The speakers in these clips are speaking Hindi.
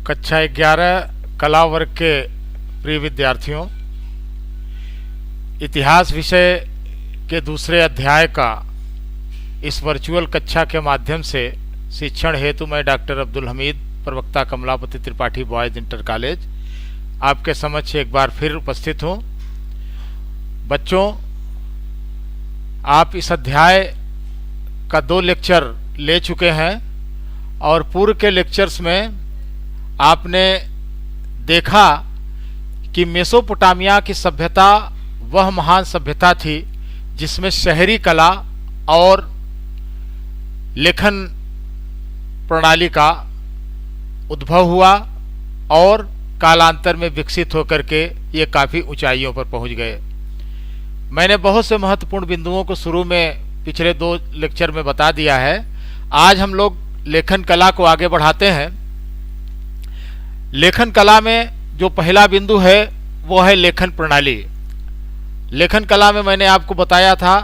कक्षा 11 कला वर्ग के प्रिय विद्यार्थियों, इतिहास विषय के दूसरे अध्याय का इस वर्चुअल कक्षा के माध्यम से शिक्षण हेतु मैं डॉक्टर अब्दुल हमीद, प्रवक्ता Kamlapati Tripathi boys inter college, आपके समक्ष एक बार फिर उपस्थित हूँ। बच्चों, आप इस अध्याय का 2 लेक्चर ले चुके हैं और पूर्व के लेक्चर्स में आपने देखा कि मेसोपोटामिया की सभ्यता वह महान सभ्यता थी जिसमें शहरी कला और लेखन प्रणाली का उद्भव हुआ और कालांतर में विकसित होकर के ये काफ़ी ऊंचाइयों पर पहुंच गए। मैंने बहुत से महत्वपूर्ण बिंदुओं को शुरू में पिछले 2 लेक्चर में बता दिया है। आज हम लोग लेखन कला को आगे बढ़ाते हैं। लेखन कला में जो पहला बिंदु है वो है लेखन प्रणाली। लेखन कला में मैंने आपको बताया था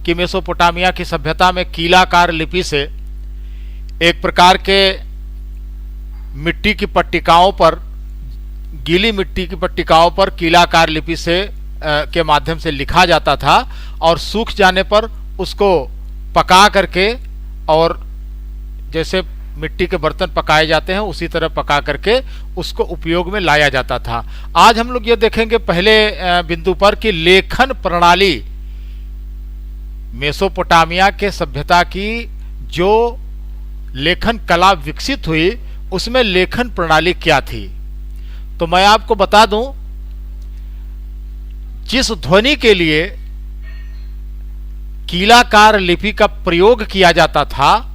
कि मेसोपोटामिया की सभ्यता में कीलाकार लिपि से एक प्रकार के मिट्टी की पट्टिकाओं पर, गीली मिट्टी की पट्टिकाओं पर कीलाकार लिपि से के माध्यम से लिखा जाता था और सूख जाने पर उसको पका करके, और जैसे मिट्टी के बर्तन पकाए जाते हैं उसी तरह पका करके उसको उपयोग में लाया जाता था। आज हम लोग ये देखेंगे पहले बिंदु पर कि लेखन प्रणाली, मेसोपोटामिया के सभ्यता की जो लेखन कला विकसित हुई उसमें लेखन प्रणाली क्या थी। तो मैं आपको बता दूं, जिस ध्वनि के लिए कीलाकार लिपि का प्रयोग किया जाता था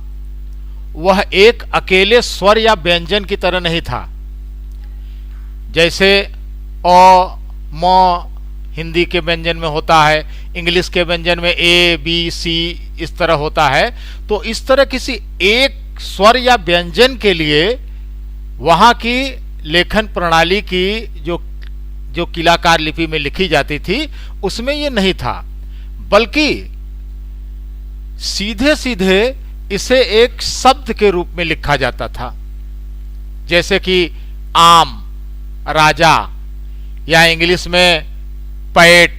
वह एक अकेले स्वर या व्यंजन की तरह नहीं था। जैसे अ, म हिंदी के व्यंजन में होता है, इंग्लिश के व्यंजन में ए, बी, सी इस तरह होता है। तो इस तरह किसी एक स्वर या व्यंजन के लिए वहां की लेखन प्रणाली की जो कीलाकार लिपि में लिखी जाती थी उसमें ये नहीं था, बल्कि सीधे सीधे इसे एक शब्द के रूप में लिखा जाता था। जैसे कि आम, राजा, या इंग्लिश में पैट,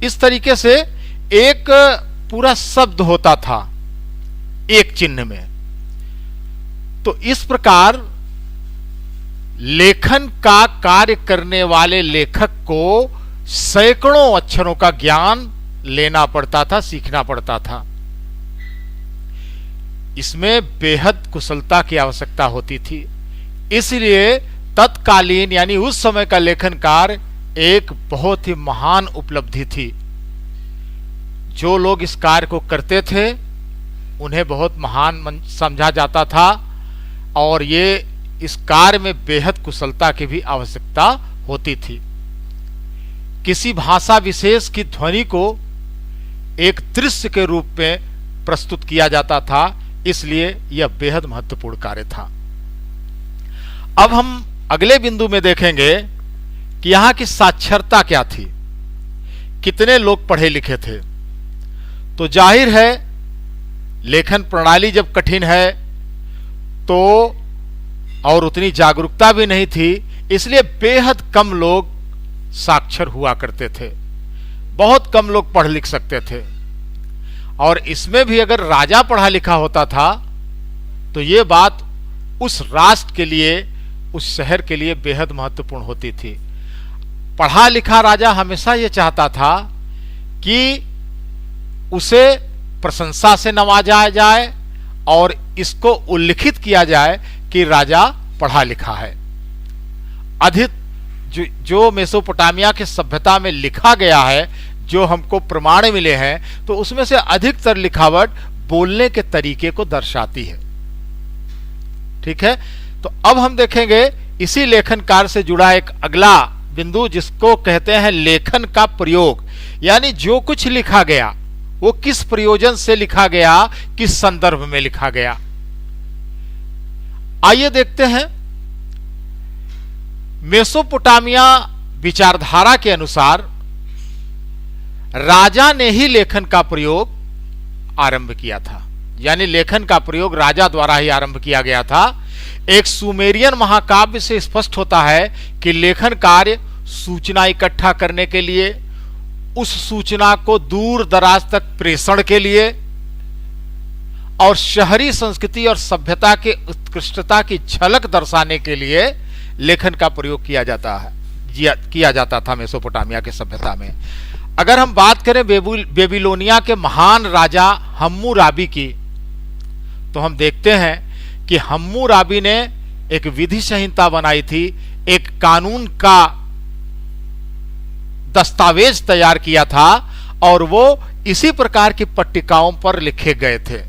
इस तरीके से एक पूरा शब्द होता था एक चिन्ह में। तो इस प्रकार लेखन का कार्य करने वाले लेखक को सैकड़ों अक्षरों का ज्ञान लेना पड़ता था, सीखना पड़ता था। इसमें बेहद कुशलता की आवश्यकता होती थी। इसलिए तत्कालीन यानी उस समय का लेखन कार्य एक बहुत ही महान उपलब्धि थी। जो लोग इस कार्य को करते थे उन्हें बहुत महान समझा जाता था और ये इस कार्य में बेहद कुशलता की भी आवश्यकता होती थी। किसी भाषा विशेष की ध्वनि को एक दृश्य के रूप में प्रस्तुत किया जाता था, इसलिए यह बेहद महत्वपूर्ण कार्य था। अब हम अगले बिंदु में देखेंगे कि यहां की साक्षरता क्या थी, कितने लोग पढ़े लिखे थे। तो जाहिर है लेखन प्रणाली जब कठिन है तो और उतनी जागरूकता भी नहीं थी, इसलिए बेहद कम लोग साक्षर हुआ करते थे, बहुत कम लोग पढ़ लिख सकते थे। और इसमें भी अगर राजा पढ़ा लिखा होता था तो ये बात उस राष्ट्र के लिए, उस शहर के लिए बेहद महत्वपूर्ण होती थी। पढ़ा लिखा राजा हमेशा ये चाहता था कि उसे प्रशंसा से नवाजा जाए और इसको उल्लिखित किया जाए कि राजा पढ़ा लिखा है। अधिक जो मेसोपोटामिया की सभ्यता में लिखा गया है, जो हमको प्रमाण मिले हैं, तो उसमें से अधिकतर लिखावट बोलने के तरीके को दर्शाती है। ठीक है, तो अब हम देखेंगे इसी लेखन कार्य से जुड़ा एक अगला बिंदु जिसको कहते हैं लेखन का प्रयोग। यानी जो कुछ लिखा गया वो किस प्रयोजन से लिखा गया, किस संदर्भ में लिखा गया। आइए देखते हैं। मेसोपोटामिया विचारधारा के अनुसार राजा ने ही लेखन का प्रयोग आरंभ किया था, यानी लेखन का प्रयोग राजा द्वारा ही आरंभ किया गया था। एक सुमेरियन महाकाव्य से स्पष्ट होता है कि लेखन कार्य सूचना इकट्ठा करने के लिए, उस सूचना को दूर दराज तक प्रेषण के लिए और शहरी संस्कृति और सभ्यता के उत्कृष्टता की झलक दर्शाने के लिए लेखन का प्रयोग किया जाता था मेसोपोटामिया के सभ्यता में। अगर हम बात करें बेबीलोनिया के महान राजा हम्मुराबी की, तो हम देखते हैं कि हम्मुराबी ने एक विधि संहिता बनाई थी, एक कानून का दस्तावेज तैयार किया था और वो इसी प्रकार की पट्टिकाओं पर लिखे गए थे।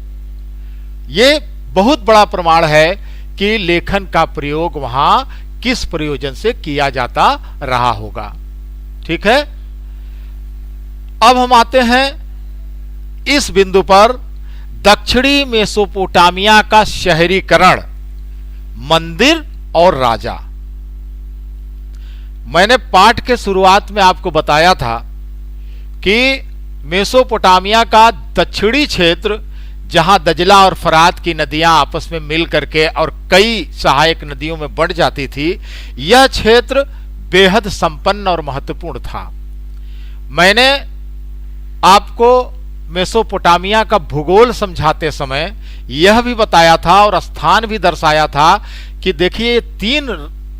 ये बहुत बड़ा प्रमाण है कि लेखन का प्रयोग वहां किस प्रयोजन से किया जाता रहा होगा। ठीक है, अब हम आते हैं इस बिंदु पर दक्षिणी मेसोपोटामिया का शहरीकरण, मंदिर और राजा। मैंने पाठ के शुरुआत में आपको बताया था कि मेसोपोटामिया का दक्षिणी क्षेत्र, जहां दजला और फरात की नदियां आपस में मिल करके और कई सहायक नदियों में बढ़ जाती थी, यह क्षेत्र बेहद संपन्न और महत्वपूर्ण था। मैंने आपको मेसोपोटामिया का भूगोल समझाते समय यह भी बताया था और स्थान भी दर्शाया था कि देखिए, 3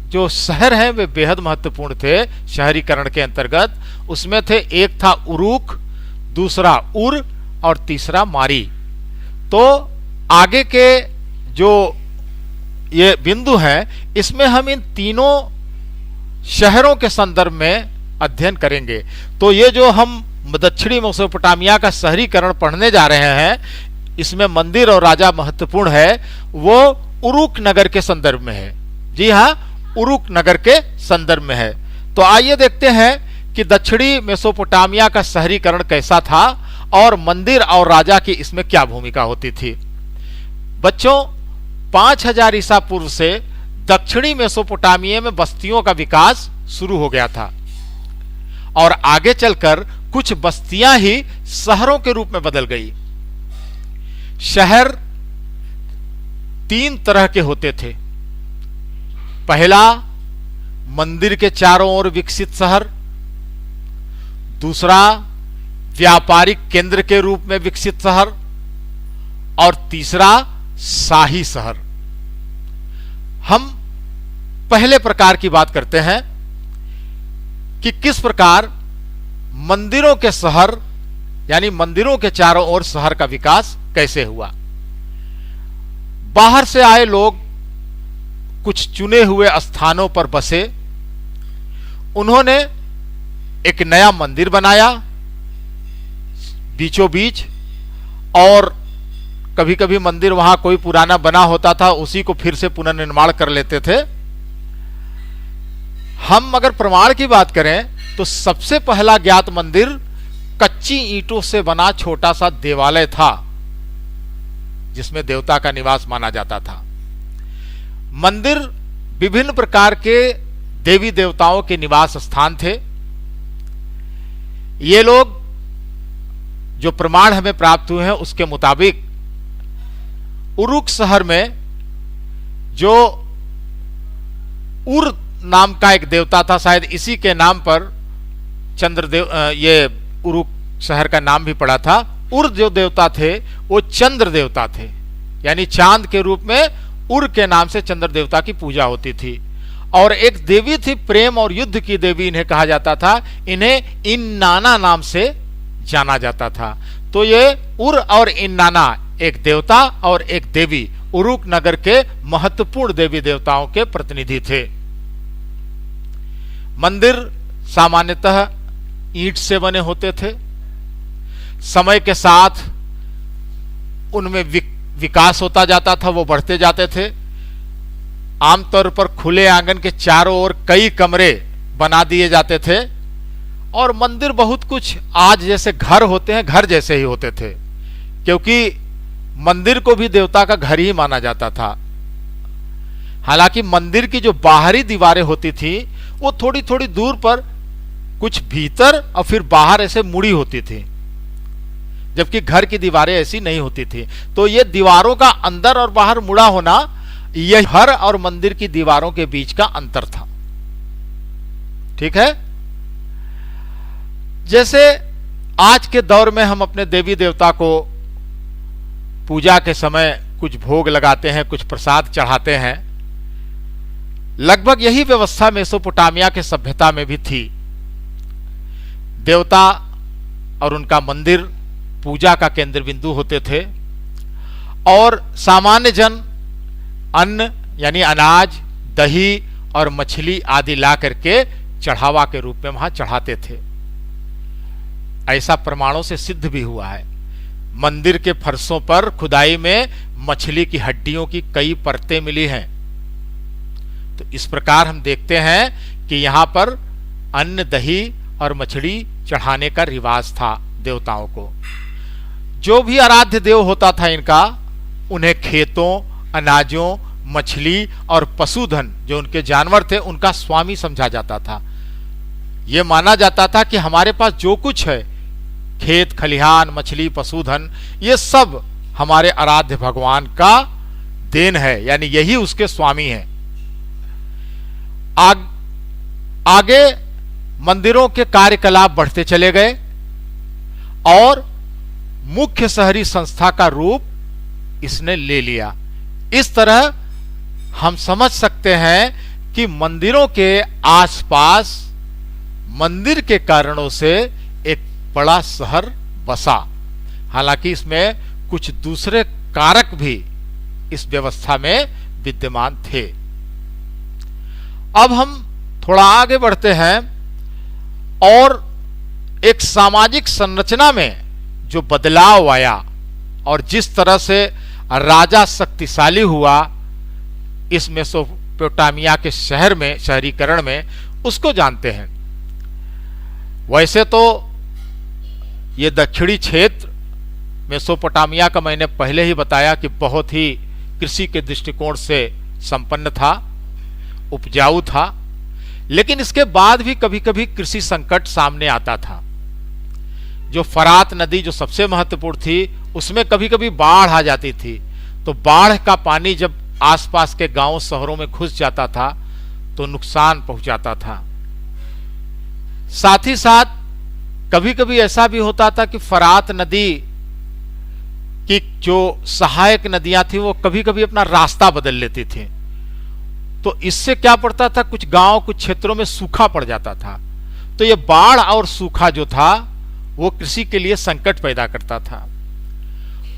जो शहर हैं वे बेहद महत्वपूर्ण थे शहरीकरण के अंतर्गत। उसमें थे, एक था उरुक, दूसरा उर और तीसरा मारी। तो आगे के जो ये बिंदु हैं, इसमें हम इन तीनों शहरों के संदर्भ में अध्ययन करेंगे। तो ये जो हम दक्षिणी मेसोपोटामिया का शहरीकरण पढ़ने जा रहे हैं, इसमें मंदिर और राजा महत्वपूर्ण है, वो उरुक नगर के संदर्भ में है। जी हाँ, उरुक नगर के संदर्भ में है। तो आइए देखते हैं कि दक्षिणी मेसोपोटामिया का शहरीकरण कैसा था और मंदिर और राजा की इसमें क्या भूमिका होती थी। बच्चों, 5000 ईसा पूर्व से दक्षिणी मेसोपोटामिया में बस्तियों का विकास शुरू हो गया था और आगे चलकर कुछ बस्तियां ही शहरों के रूप में बदल गई। शहर 3 तरह के होते थे। पहला, मंदिर के चारों ओर विकसित शहर। दूसरा, व्यापारिक केंद्र के रूप में विकसित शहर। और तीसरा, शाही शहर। हम पहले प्रकार की बात करते हैं कि किस प्रकार मंदिरों के शहर, यानी मंदिरों के चारों ओर शहर का विकास कैसे हुआ। बाहर से आए लोग कुछ चुने हुए स्थानों पर बसे। उन्होंने एक नया मंदिर बनाया बीचों बीच, और कभी कभी मंदिर वहां कोई पुराना बना होता था, उसी को फिर से पुनर्निर्माण कर लेते थे। हम अगर प्रमाण की बात करें तो सबसे पहला ज्ञात मंदिर कच्ची ईंटों से बना छोटा सा देवालय था, जिसमें देवता का निवास माना जाता था। मंदिर विभिन्न प्रकार के देवी देवताओं के निवास स्थान थे। ये लोग, जो प्रमाण हमें प्राप्त हुए हैं उसके मुताबिक, उरुक शहर में जो उर नाम का एक देवता था, शायद इसी के नाम पर चंद्रदेव, ये उरुक शहर का नाम भी पड़ा था। उर जो देवता थे वो चंद्र देवता थे, यानी चांद के रूप में उर के नाम से चंद्र देवता की पूजा होती थी। और एक देवी थी प्रेम और युद्ध की देवी, इन्हें कहा जाता था। इन्हें इन्नाना नाम से जाना जाता था। तो ये उर और इन्नाना, एक देवता और एक देवी, उरुक नगर के महत्वपूर्ण देवी देवताओं के प्रतिनिधि थे। मंदिर सामान्यतः ईंट से बने होते थे। समय के साथ उनमें विकास होता जाता था, वो बढ़ते जाते थे। आमतौर पर खुले आंगन के चारों ओर कई कमरे बना दिए जाते थे और मंदिर बहुत कुछ आज जैसे घर होते हैं, घर जैसे ही होते थे, क्योंकि मंदिर को भी देवता का घर ही माना जाता था। हालांकि मंदिर की जो बाहरी दीवारें होती थी वो थोड़ी थोड़ी दूर पर कुछ भीतर और फिर बाहर ऐसे मुड़ी होती थी, जबकि घर की दीवारें ऐसी नहीं होती थी। तो ये दीवारों का अंदर और बाहर मुड़ा होना यह घर और मंदिर की दीवारों के बीच का अंतर था। ठीक है। जैसे आज के दौर में हम अपने देवी देवता को पूजा के समय कुछ भोग लगाते हैं, कुछ प्रसाद चढ़ाते हैं, लगभग यही व्यवस्था मेसोपोटामिया के सभ्यता में भी थी। देवता और उनका मंदिर पूजा का केंद्र बिंदु होते थे और सामान्य जन अन्न यानी अनाज, दही और मछली आदि ला करके चढ़ावा के रूप में वहां चढ़ाते थे। ऐसा प्रमाणों से सिद्ध भी हुआ है। मंदिर के फर्शों पर खुदाई में मछली की हड्डियों की कई परतें मिली हैं। तो इस प्रकार हम देखते हैं कि यहां पर अन्न, दही और मछली चढ़ाने का रिवाज था देवताओं को। जो भी आराध्य देव होता था इनका, उन्हें खेतों, अनाजों, मछली और पशुधन जो उनके जानवर थे उनका स्वामी समझा जाता था। यह माना जाता था कि हमारे पास जो कुछ है, खेत खलिहान, मछली, पशुधन, ये सब हमारे आराध्य भगवान का देन है, यानी यही उसके स्वामी हैं। आगे मंदिरों के कार्यकलाप बढ़ते चले गए और मुख्य शहरी संस्था का रूप इसने ले लिया। इस तरह हम समझ सकते हैं कि मंदिरों के आसपास मंदिर के कारणों से एक बड़ा शहर बसा। हालांकि इसमें कुछ दूसरे कारक भी इस व्यवस्था में विद्यमान थे। अब हम थोड़ा आगे बढ़ते हैं और एक सामाजिक संरचना में जो बदलाव आया और जिस तरह से राजा शक्तिशाली हुआ इस मेसोपोटामिया के शहर में, शहरीकरण में, उसको जानते हैं। वैसे तो ये दक्षिणी क्षेत्र मेसोपोटामिया का मैंने पहले ही बताया कि बहुत ही कृषि के दृष्टिकोण से संपन्न था, उपजाऊ था, लेकिन इसके बाद भी कभी कभी कृषि संकट सामने आता था। जो फरात नदी जो सबसे महत्वपूर्ण थी, उसमें कभी कभी बाढ़ आ जाती थी। तो बाढ़ का पानी जब आसपास के गांव शहरों में घुस जाता था तो नुकसान पहुंचाता था। साथ ही साथ कभी कभी ऐसा भी होता था कि फरात नदी की जो सहायक नदियां थी वो कभी कभी अपना रास्ता बदल लेती थी। तो इससे क्या पड़ता था, कुछ गांव, कुछ क्षेत्रों में सूखा पड़ जाता था। तो ये बाढ़ और सूखा जो था वो कृषि के लिए संकट पैदा करता था।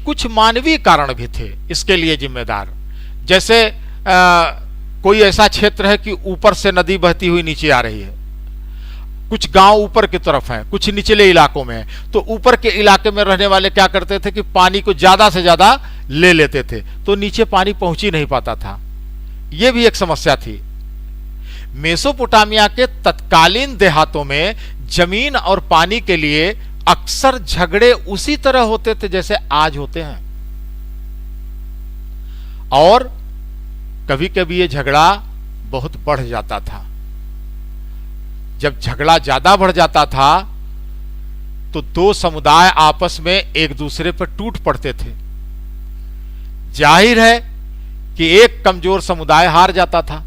कुछ मानवीय कारण भी थे इसके लिए जिम्मेदार। जैसे कोई ऐसा क्षेत्र है कि ऊपर से नदी बहती हुई नीचे आ रही है, कुछ गांव ऊपर की तरफ हैं, कुछ निचले इलाकों में हैं। तो ऊपर के इलाके में रहने वाले क्या करते थे कि पानी को ज्यादा से ज्यादा ले लेते थे, तो नीचे पानी पहुंच ही नहीं पाता था। यह भी एक समस्या थी। मेसोपोटामिया के तत्कालीन देहातों में जमीन और पानी के लिए अक्सर झगड़े उसी तरह होते थे जैसे आज होते हैं, और कभी कभी यह झगड़ा बहुत बढ़ जाता था। जब झगड़ा ज्यादा बढ़ जाता था तो दो समुदाय आपस में एक दूसरे पर टूट पड़ते थे। जाहिर है कि एक कमजोर समुदाय हार जाता था।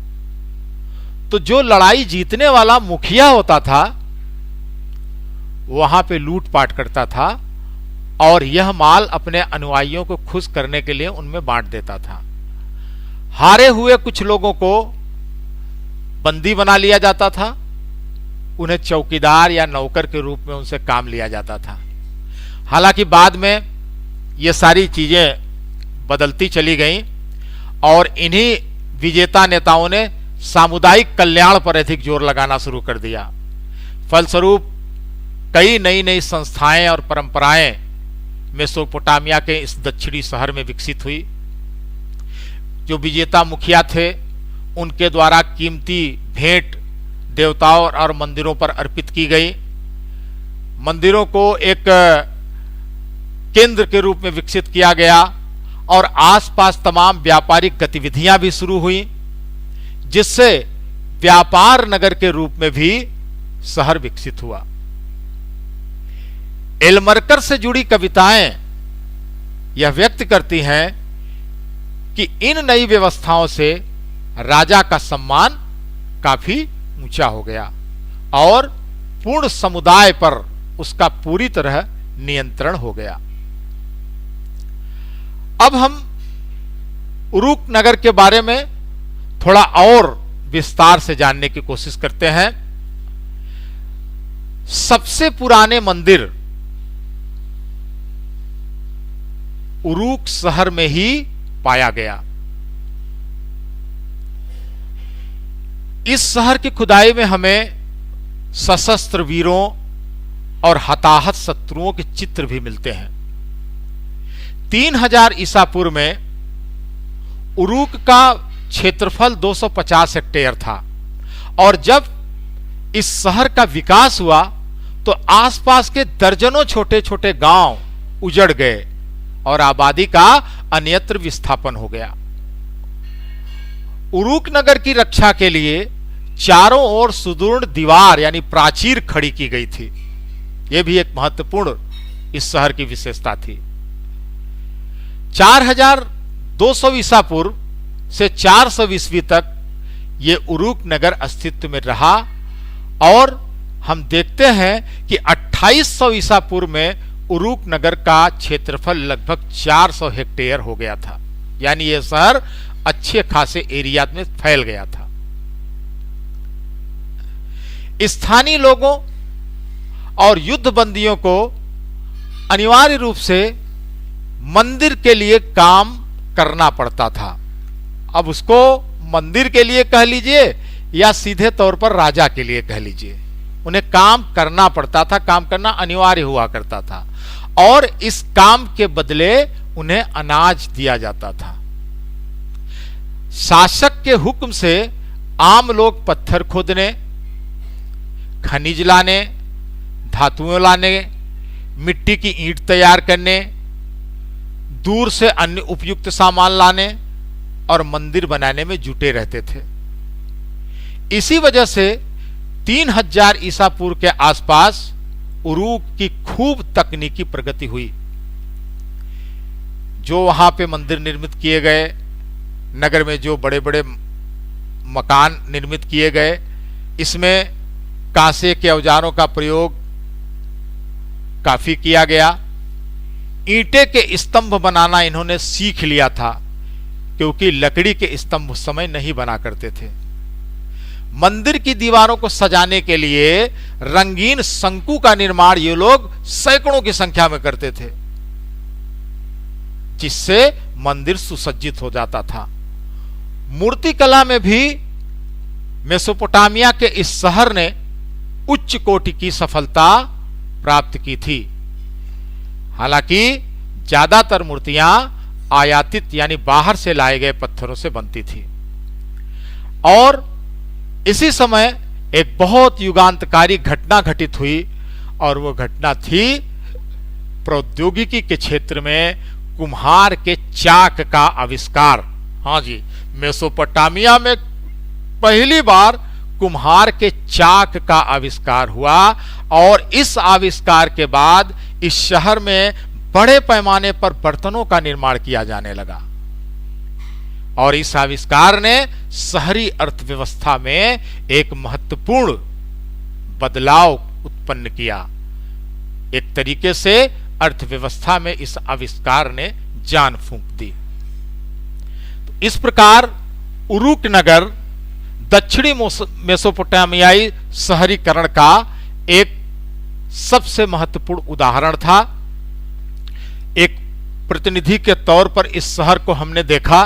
तो जो लड़ाई जीतने वाला मुखिया होता था वहां पे लूटपाट करता था और यह माल अपने अनुयायियों को खुश करने के लिए उनमें बांट देता था। हारे हुए कुछ लोगों को बंदी बना लिया जाता था, उन्हें चौकीदार या नौकर के रूप में उनसे काम लिया जाता था। हालांकि बाद में ये सारी चीजें बदलती चली गईं और इन्हीं विजेता नेताओं ने सामुदायिक कल्याण पर अधिक जोर लगाना शुरू कर दिया। फलस्वरूप कई नई नई संस्थाएं और परंपराएं मेसोपोटामिया के इस दक्षिणी शहर में विकसित हुई। जो विजेता मुखिया थे उनके द्वारा कीमती भेंट देवताओं और मंदिरों पर अर्पित की गई। मंदिरों को एक केंद्र के रूप में विकसित किया गया और आसपास तमाम व्यापारिक गतिविधियां भी शुरू हुई, जिससे व्यापार नगर के रूप में भी शहर विकसित हुआ। एलमरकर से जुड़ी कविताएं यह व्यक्त करती हैं कि इन नई व्यवस्थाओं से राजा का सम्मान काफी ऊंचा हो गया और पूर्ण समुदाय पर उसका पूरी तरह नियंत्रण हो गया। अब हम उरुक नगर के बारे में थोड़ा और विस्तार से जानने की कोशिश करते हैं। सबसे पुराने मंदिर उरुक शहर में ही पाया गया। इस शहर की खुदाई में हमें सशस्त्र वीरों और हताहत शत्रुओं के चित्र भी मिलते हैं। 3000 ईसा पूर्व में उरुक का क्षेत्रफल 250 हेक्टेयर था और जब इस शहर का विकास हुआ तो आसपास के दर्जनों छोटे छोटे गांव उजड़ गए और आबादी का अन्यत्र विस्थापन हो गया। उरुक नगर की रक्षा के लिए चारों ओर सुदृढ़ दीवार यानी प्राचीर खड़ी की गई थी। यह भी एक महत्वपूर्ण इस शहर की विशेषता थी। 4200 ईसा पूर्व से 400 ईस्वी तक यह उरुक नगर अस्तित्व में रहा और हम देखते हैं कि 2800 ईसा पूर्व में उरुक नगर का क्षेत्रफल लगभग 400 हेक्टेयर हो गया था, यानी यह शहर अच्छे खासे एरिया में फैल गया था। स्थानीय लोगों और युद्ध बंदियों को अनिवार्य रूप से मंदिर के लिए काम करना पड़ता था। अब उसको मंदिर के लिए कह लीजिए या सीधे तौर पर राजा के लिए कह लीजिए, उन्हें काम करना पड़ता था, काम करना अनिवार्य हुआ करता था और इस काम के बदले उन्हें अनाज दिया जाता था। शासक के हुक्म से आम लोग पत्थर खोदने, खनिज लाने, धातुएं लाने, मिट्टी की ईंट तैयार करने, दूर से अन्य उपयुक्त सामान लाने और मंदिर बनाने में जुटे रहते थे। इसी वजह से 3000 ईसा पूर्व के आसपास उरुक की खूब तकनीकी प्रगति हुई। जो वहां पे मंदिर निर्मित किए गए, नगर में जो बड़े बड़े मकान निर्मित किए गए, इसमें कांसे के औजारों का प्रयोग काफी किया गया। ईंटे के स्तंभ बनाना इन्होंने सीख लिया था क्योंकि लकड़ी के स्तंभ उस समय नहीं बना करते थे। मंदिर की दीवारों को सजाने के लिए रंगीन शंकु का निर्माण ये लोग सैकड़ों की संख्या में करते थे, जिससे मंदिर सुसज्जित हो जाता था। मूर्तिकला में भी मेसोपोटामिया के इस शहर ने उच्च कोटि की सफलता प्राप्त की थी। हालांकि ज्यादातर मूर्तियां आयातित यानी बाहर से लाए गए पत्थरों से बनती थी और इसी समय एक बहुत युगांतकारी घटना घटित हुई और वो घटना थी प्रौद्योगिकी के क्षेत्र में कुम्हार के चाक का आविष्कार। हाँ जी, मेसोपोटामिया में पहली बार कुम्हार के चाक का आविष्कार हुआ और इस आविष्कार के बाद इस शहर में बड़े पैमाने पर बर्तनों का निर्माण किया जाने लगा और इस आविष्कार ने शहरी अर्थव्यवस्था में एक महत्वपूर्ण बदलाव उत्पन्न किया। एक तरीके से अर्थव्यवस्था में इस आविष्कार ने जान फूंक दी। तो इस प्रकार उरुक नगर दक्षिणी मेसोपोटामियाई शहरीकरण का एक सबसे महत्वपूर्ण उदाहरण था। एक प्रतिनिधि के तौर पर इस शहर को हमने देखा।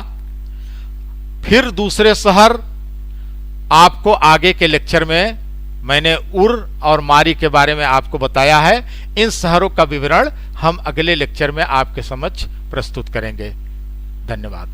फिर दूसरे शहर आपको आगे के लेक्चर में मैंने उर और मारी के बारे में आपको बताया है। इन शहरों का विवरण हम अगले लेक्चर में आपके समक्ष प्रस्तुत करेंगे। धन्यवाद।